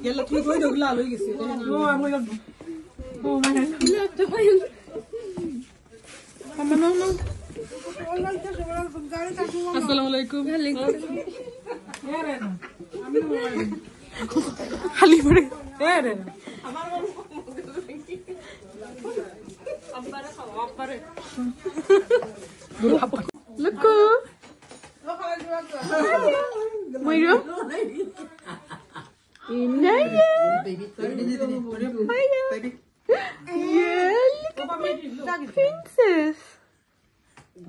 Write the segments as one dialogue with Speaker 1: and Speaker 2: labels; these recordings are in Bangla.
Speaker 1: يلا تقول وين ولا له يجي السلام عليكم حليب لكو مايرو Inaya. Yeah, look at the princess.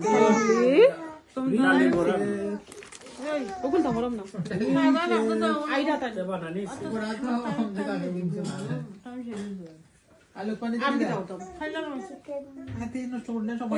Speaker 1: Hey. Bukul tak malam nak. Aida tak. Alu pani tidak. Hati nak turunnya sama.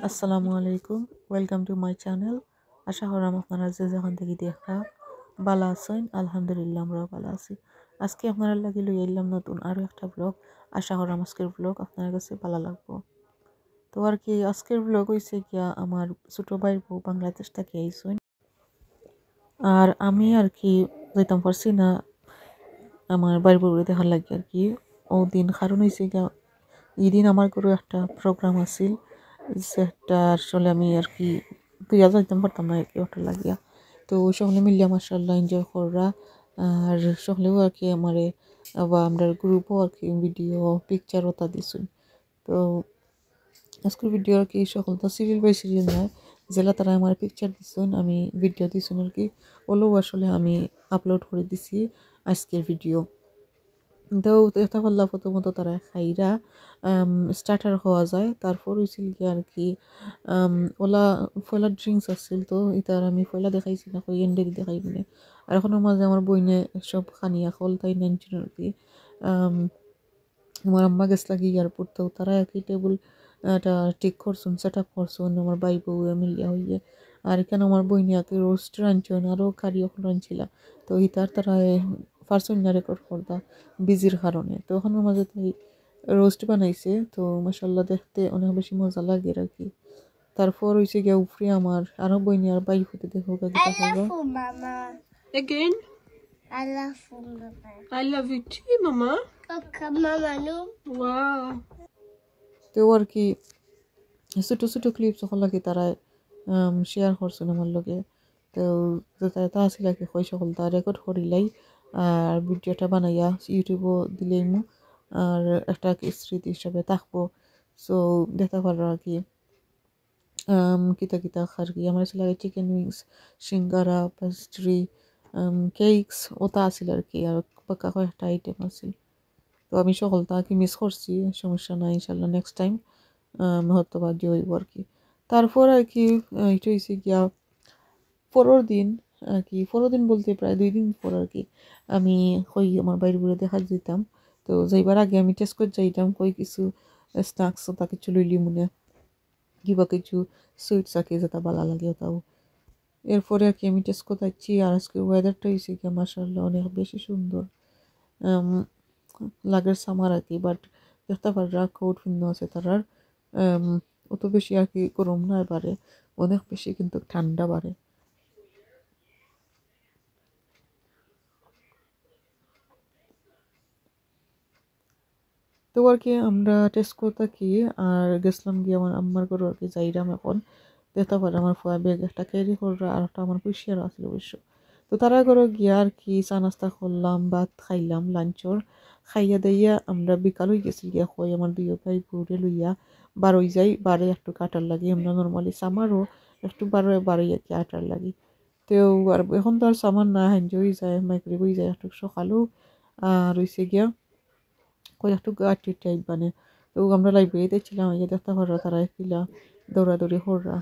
Speaker 2: আসসালামু আলাইকুম, ওয়েলকাম টু মাই চ্যানেল। আশা করাম আপনারা যে যখন থেকে দেখা ভালো আছেন। আলহামদুলিল্লাহ আমরাও ভালো আছি। আজকে আপনারা লাগি লই এলাম নতুন আরও একটা ব্লগ। আশা করাম আজকের ব্লগ আপনার কাছে ভালো লাগবো। তো আর কি আজকের ব্লগ হয়েছে গিয়া আমার ছোটো ভাইয়ের বউ বাংলাদেশ থেকে আইসেন, আর আমি আর কি যাইতাম পারছি না আমার বাড়ির বউরে দেখার লাগে আর কি। ও দিন কারণ হয়েছে গিয়া এদিন আমার ঘরে একটা প্রোগ্রাম আছিল, সেটা আসলে আমি আর কি তুইয়া যাইতাম পারতাম না আর কি ওটা লাগিয়া। তো সকলে মিলিয়া মাশাআল্লাহ এনজয় করা, আর সকলেও আর কি আমারে বা আমরা গ্রুপও আর কি ভিডিও পিকচার ওটা দিছুন। তো আজকের ভিডিও আর কি সকল তো সিরিয়াল বাই সিরিয়াল নয়, যেটা তারা আমার পিকচার দিছুন আমি ভিডিও দিছুন আর কি, ওগুলোও আসলে আমি আপলোড করে দিছি আজকের ভিডিও। তো এটা করলাম প্রথমত তারা খাইরা স্টার্টার হওয়া যায়, তারপর হয়েছিল কি আর কি ওলা ফয়লা ড্রিঙ্কস আসছিল। তো এটার আমি ফয়লা দেখাইছি না, কই এন্ডে দেখাই মানে। আর এখনের মাঝে আমার বইনে সব খানিয়া খোল তাই নাইনটিন আর কি। আমার আম্মা গেছ লাগি এয়ারপোর্ট, তো তারা আর কি টেবিল এটা ঠিক করছুন, সেট আপ করছুন আমার ভাই বউ মিলিয়া হইয়ে। আর এখানে আমার বইনে আর কি রোস্ট রাঁধছেন, আরও কারি এখন রাঁধছিল। তো ইতার তারা পারছুন না রেকর্ড করতা বিজির কারণে। তো ওখানের মাঝে তাই রোস্ট বানাইছে, তো মাশাআল্লাহ দেখতে অনেক বেশি মজা লাগে আর কি। তারপর হয়েছে গিয়া উপরে আমার আরও বইনি আর বাই হতে দেখো গাড়িটা খাবো।
Speaker 3: Again,
Speaker 4: I love you, Mama.
Speaker 3: I love you too, Mama.
Speaker 4: Okay, Mama, no.
Speaker 3: Wow.
Speaker 2: তো আর কি ছোটো ছোটো ক্লিপ যখন লাগে তারা শেয়ার করছেন আমার লগে। তো তা আসলে আর কি কই সকল তা রেকর্ড করিলাই আর ভিডিওটা বানাইয়া ইউটিউবও দিলেই মু, আর একটা স্মৃতি হিসাবে থাকবো। সো দেখতে পারো আর কি কিতা কিতা আর কি আমার আসলে চিকেন উইংস, সিঙ্গারা, পেস্ট্রি, কেকস ওটা আছিল আর কি, আর পাকা কয়েকটা আইটেম আছিল। তো আমি সকলটা আর কি মিস করছি, সমস্যা নাই, ইনশাল্লাহ নেক্সট টাইম হয়তো বা হইব আর কি। তারপর আর কি এটা হয়েছে গিয়া পরের দিন আর কি, পরের দিন বলতে প্রায় 2 দিন পর আর কি আমি কই আমার বাইরে ঘুরে দেখা যেতাম। তো যাইবার আগে আমি টেস্ট করে যাইতাম কই কিছু স্ন্যাক্স ওটা কিছু লইলি মনে কিবা কিছু সুইটস আর কি যেটা ভালো লাগে ওটাও। এরপরে আর কি আমি টেস্ট করতে যাচ্ছি, আর আজকে ওয়েদারটা হয়েছে গিয়া মাশাআল্লাহ অনেক বেশি সুন্দর লাগের সামার আর কি। বাট দেখতে পাররা কোট ভিন্ন আছে তারার, অত বেশি আর কি গরম না বাড়ে, অনেক বেশি কিন্তু ঠান্ডা বাড়ে। তো আর কি আমরা টেস্ট করতে কি আর গেছিলাম গিয়ে আমার আম্মার ঘরে আর কি যাইরাম। এখন দেখতে পারে আমার ফোয়া ব্যাগ একটা ক্যারি করা আর একটা আমার কুশিয়ারও আসলে অবশ্য। তো তারা ঘরে গিয়া আর কি চা নাস্তা করলাম, ভাত খাইলাম, লাঞ্চর খাইয়া দাইয়া আমরা বিকাল হয়ে গেছি গিয়া কই আমার 2 ভাই বউরে লইয়া বারোই যাই, বারে একটু কাটার লাগে। আমরা নর্মালি সামারও একটু বারোয় আর কি আটার লাগে। তেও আর এখন তো আর সামান না হেঞ্জ হয়ে যায় মাইক্রি হয়ে যায় একটু সকালেও আর রয়েছে গিয়া কই একটু গাটি টাইপ মানে তো আমরা লাইব্রেরিতে ছিলাম এই যে দেখতে পাররা তারা কিলা দৌড়াদৌড়ি হররা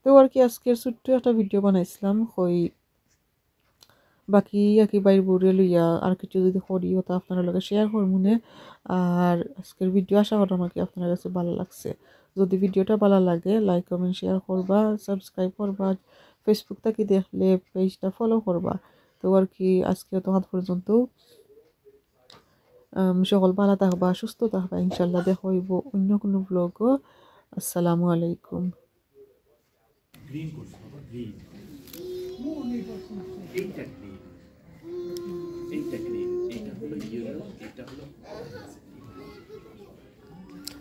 Speaker 2: তো আর কি আজকের ছোট্ট একটা ভিডিও বানাইছিলাম কই বাকি আর কি বাইর বুড়ে লইয়া আর কিছু যদি করিও তা আপনার লগে শেয়ার করমুনে আর আজকের ভিডিও আশা করি আমাকে আপনার কাছে ভালো লাগছে যদি ভিডিওটা ভালো লাগে লাইক কমেন্ট শেয়ার করবা সাবস্ক্রাইব করবা ফেসবুক থেকে দেখলে পেজটা ফলো করবা তো আর কি আজকে তখন পর্যন্ত সকল ভালো থাকবা সুস্থ থাকবা ইনশাল্লাহ দেখা হইব অন্য কোনো ব্লগও আসসালামু আলাইকুম
Speaker 5: গ্রিন করছে বাবা গ্রিন এইটা গ্রিন এইটা গ্রিন এইটা হলো ইয়েলো এইটা হলো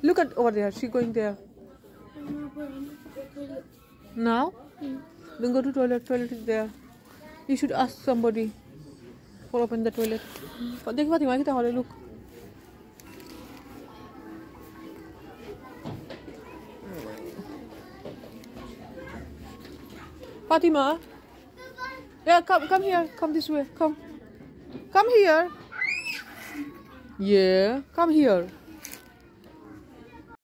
Speaker 3: Look at over there. She going there. Now? Then go to toilet. Toilet is there. You should ask somebody for open the toilet. Dekh Fatima, kita hole look. Fatima. Yeah, come here. Come this way. Come here. Yeah, come here.